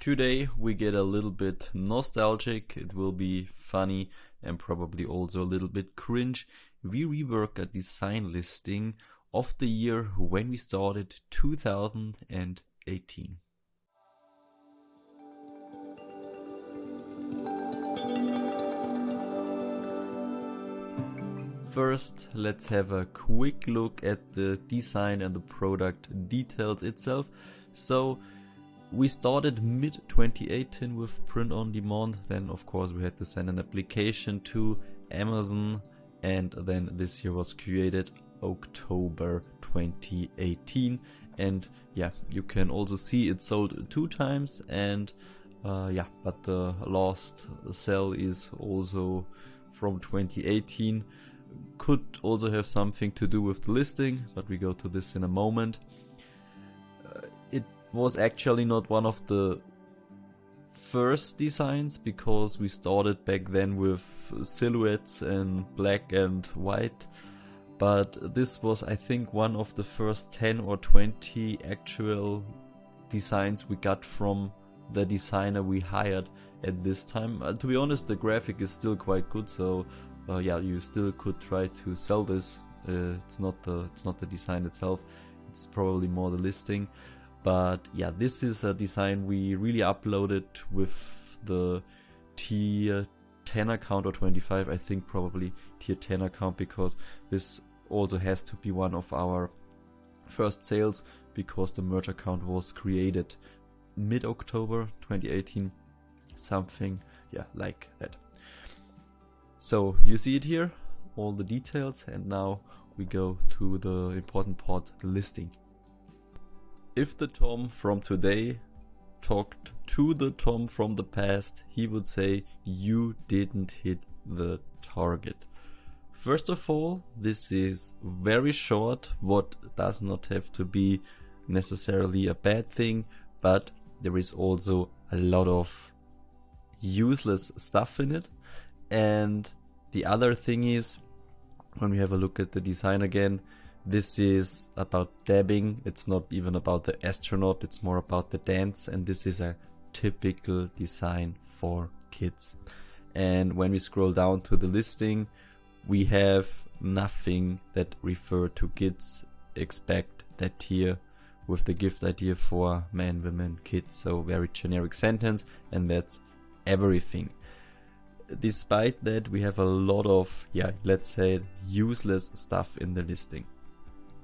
Today we get a little bit nostalgic, it will be funny and probably also a little bit cringe. We rework a design listing of the year when we started 2018. First, let's have a quick look at the design and the product details itself. So we started mid 2018 with print on demand, then of course we had to send an application to Amazon, and then this year was created October 2018. And yeah, you can also see it sold 2 times, and but the last sell is also from 2018. Could also have something to do with the listing, but we go to this in a moment. It was actually not one of the first designs, because we started back then with silhouettes and black and white, but this was, I think, one of the first 10 or 20 actual designs we got from the designer we hired at this time. To be honest, the graphic is still quite good, so you still could try to sell this. It's not the design itself, it's probably more the listing. But yeah, this is a design we really uploaded with the tier 10 account or 25, I think probably tier 10 account, because this also has to be one of our first sales, because the merge account was created mid-October 2018, something like that. So you see it here, all the details, and now we go to the important part, the listing. If the Tom from today talked to the Tom from the past, he would say you didn't hit the target. First of all, this is very short, what does not have to be necessarily a bad thing, but there is also a lot of useless stuff in it. And the other thing is, when we have a look at the design again, this is about dabbing. It's not even about the astronaut, it's more about the dance, and this is a typical design for kids. And when we scroll down to the listing, we have nothing that refer to kids. Expect that tier with the gift idea for men, women, kids. So very generic sentence, and that's everything. Despite that, we have a lot of, let's say, useless stuff in the listing.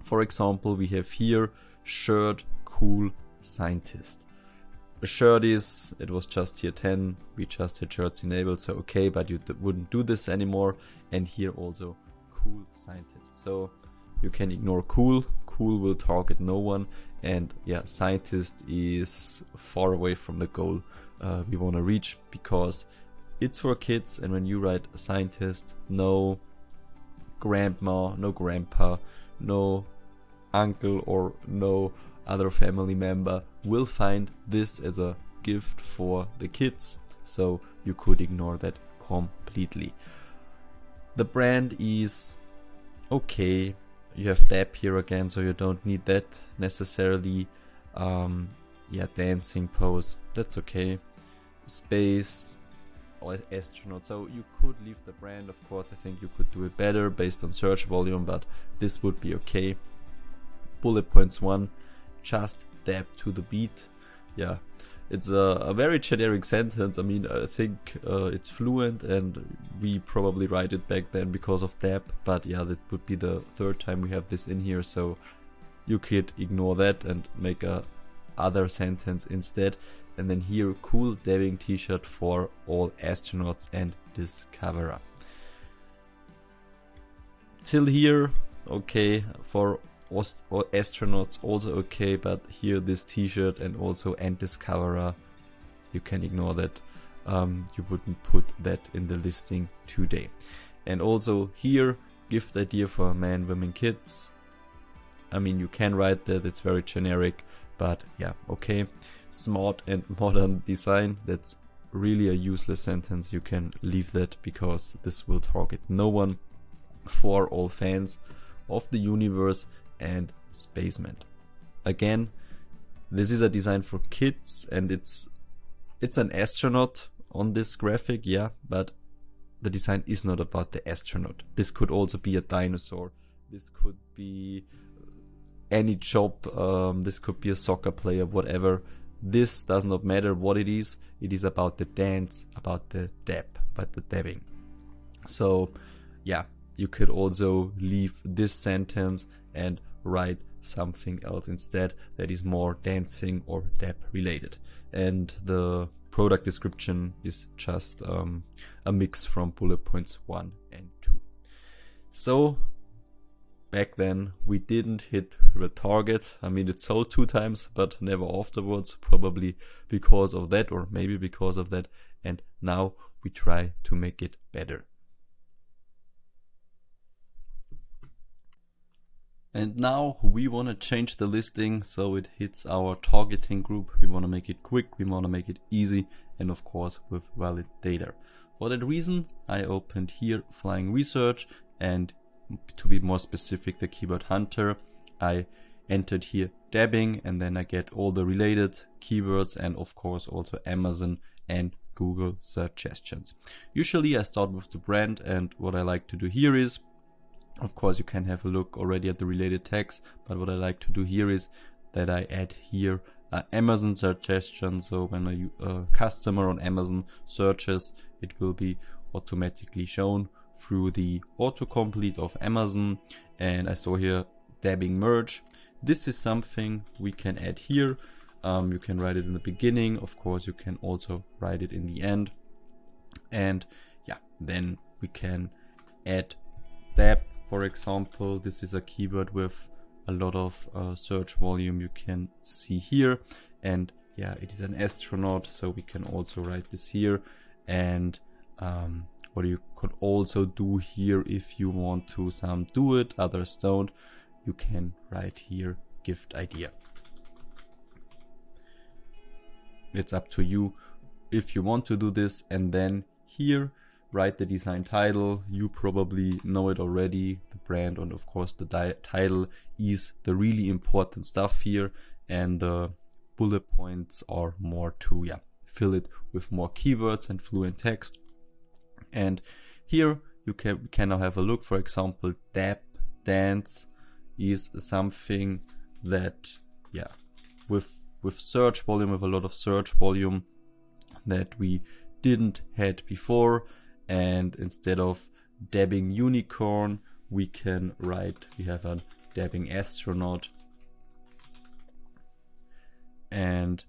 For example, we have here shirt, cool, scientist. A shirt it was just tier 10, we just had shirts enabled, so okay, but you wouldn't do this anymore. And here also cool, scientist. So you can ignore cool will target no one, and scientist is far away from the goal we want to reach, because it's for kids. And when you write a scientist, no grandma, no grandpa, no uncle or no other family member will find this as a gift for the kids, so you could ignore that completely. The brand is okay. You have dab here again, so you don't need that necessarily. Dancing pose, that's okay. Space or astronaut, so you could leave the brand. Of course, I think you could do it better based on search volume, but this would be okay. Bullet points 1, just dab to the beat. It's a very generic sentence. I mean, I think it's fluent, and we probably write it back then because of dab, but that would be the 3rd time we have this in here, so you could ignore that and make a other sentence instead. And then here, cool dabbing t-shirt for all astronauts and discoverer. Till here, okay. For astronauts also okay, but here this t-shirt and also and discoverer, you can ignore that. You wouldn't put that in the listing today. And also here, gift idea for men, women, kids. I mean, you can write that, it's very generic, but okay. Smart and modern design, that's really a useless sentence. You can leave that, because this will target no one. For all fans of the universe and spacemen. Again, this is a design for kids, and it's it's an astronaut on this graphic, yeah, but the design is not about the astronaut. This could also be a dinosaur. This could be any job. This could be a soccer player, whatever. This does not matter what it is. It is about the dance, about the dab, about the dabbing. So yeah, you could also leave this sentence and write something else instead that is more dancing or dab related. And the product description is just a mix from bullet points 1 and 2. So back then we didn't hit the target. I mean, it sold 2 times, but never afterwards, probably because of that, or maybe because of that. And now we try to make it better. And now we want to change the listing so it hits our targeting group. We want to make it quick, we want to make it easy, and of course with valid data. For that reason, I opened here Flying Research, and to be more specific, the keyword hunter. I entered here dabbing, and then I get all the related keywords and of course also Amazon and Google suggestions. Usually I start with the brand, and what I like to do here is, of course you can have a look already at the related tags, but what I like to do here is that I add here Amazon suggestion. So when a customer on Amazon searches, it will be automatically shown through the autocomplete of Amazon. And I saw here dabbing merge. This is something we can add here. You can write it in the beginning. Of course, you can also write it in the end. And yeah, then we can add dab. For example, this is a keyword with a lot of search volume you can see here. And yeah, it is an astronaut, so we can also write this here. And what you could also do here, if you want to, some do it, others don't, you can write here gift idea. It's up to you if you want to do this. And then here write the design title. You probably know it already, the brand, and of course the title is the really important stuff here, and the bullet points are more to fill it with more keywords and fluent text. And here we can now have a look. For example, dab, dance is something that with search volume, with a lot of search volume that we didn't had before. And instead of dabbing unicorn, we can write, we have a dabbing astronaut. And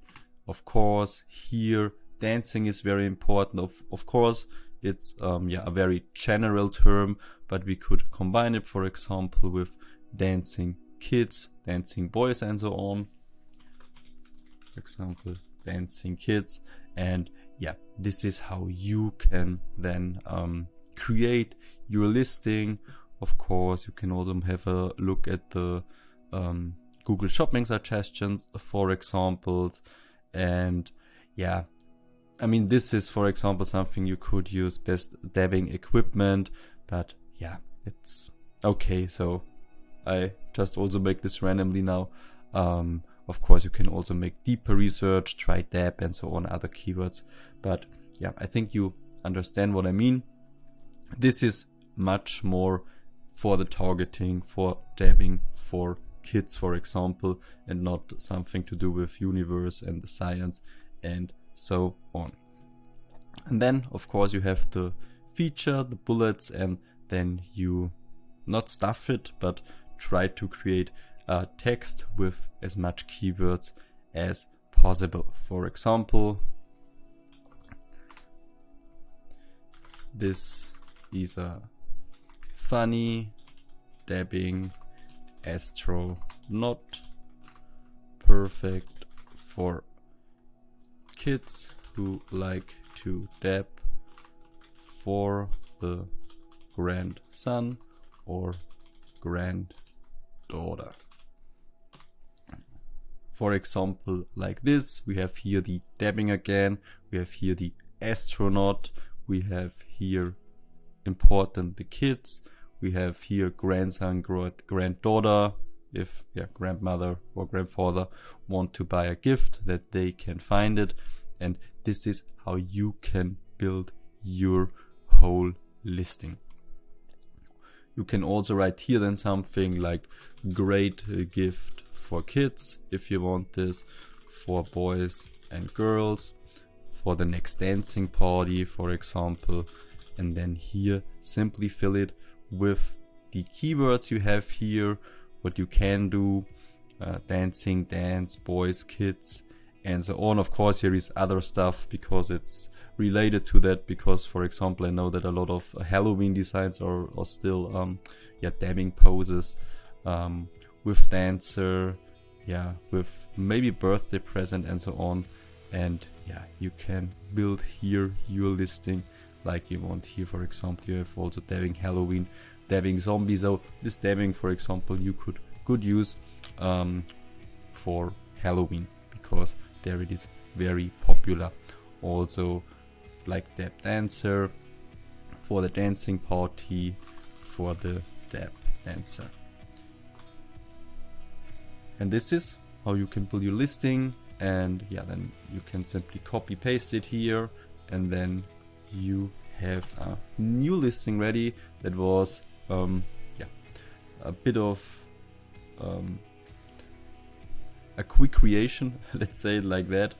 of course here dancing is very important. Of course it's a very general term, but we could combine it, for example, with dancing kids, dancing boys, and so on. For example, dancing kids. And yeah, this is how you can then create your listing. Of course, you can also have a look at the Google Shopping suggestions, for example. And yeah, I mean, this is, for example, something you could use, best dabbing equipment, but yeah, it's okay. So I just also make this randomly now. Of course, you can also make deeper research, try dab and so on, other keywords. But yeah, I think you understand what I mean. This is much more for the targeting, for dabbing, for kids, for example, and not something to do with universe and the science and so on. And then, of course, you have the feature, the bullets, and then you not stuff it, but try to create text with as much keywords as possible. For example, this is a funny dabbing astronaut, perfect for kids who like to dab, for the grandson or granddaughter. For example, like this, we have here the dabbing again, we have here the astronaut, we have here important the kids, we have here grandson, granddaughter, if grandmother or grandfather want to buy a gift that they can find it. And this is how you can build your whole listing. You can also write here then something like great gift for kids if you want this, for boys and girls, for the next dancing party, for example. And then here simply fill it with the keywords you have here, what you can do, dancing, dance, boys, kids, and so on. Of course, here is other stuff because it's related to that, because for example I know that a lot of Halloween designs are still dabbing poses with dancer, with maybe birthday present and so on. And you can build here your listing like you want. Here for example you have also dabbing Halloween, dabbing zombies. So this dabbing for example you could use for Halloween because there it is very popular. Also like dab dancer for the dancing party, for the dab dancer. And this is how you can build your listing. And then you can simply copy paste it here, and then you have a new listing ready. That was a bit of a quick creation, let's say it like that,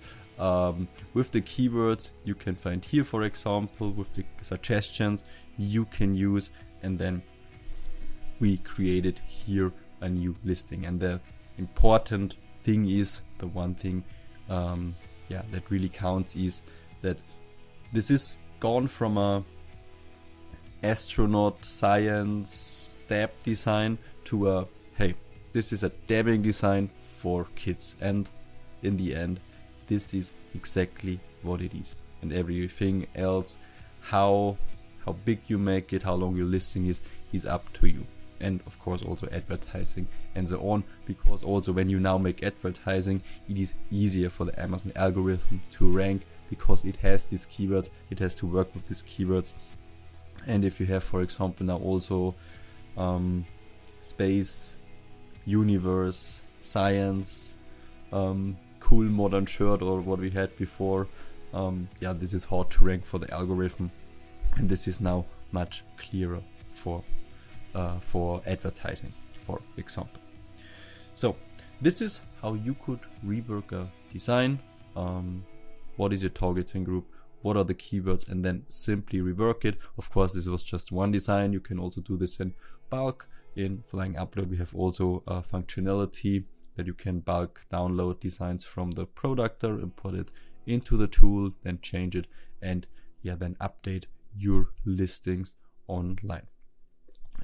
with the keywords you can find here, for example, with the suggestions you can use, and then we created here a new listing. And the important thing is, the one thing that really counts is that this is gone from a astronaut science dab design to a hey, this is a dabbing design for kids. And in the end this is exactly what it is. And everything else, how big you make it, how long your listing is up to you. And of course also advertising and so on, because also when you now make advertising, it is easier for the Amazon algorithm to rank because it has these keywords, it has to work with these keywords. And if you have, for example, now also space, universe, science, cool modern shirt, or what we had before, this is hard to rank for the algorithm, and this is now much clearer for advertising, for example. So this is how you could rework a design. What is your targeting group? What are the keywords? And then simply rework it. Of course, this was just one design. You can also do this in bulk. In Flying Upload, we have also a functionality that you can bulk download designs from the productor and put it into the tool, then change it, and then update your listings online.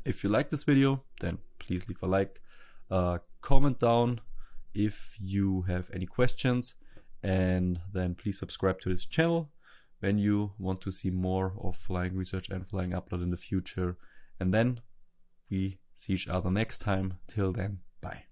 If you like this video, then please leave a like, comment down if you have any questions, and then please subscribe to this channel when you want to see more of Flying Research and Flying Upload in the future. And then we see each other next time. Till then, bye.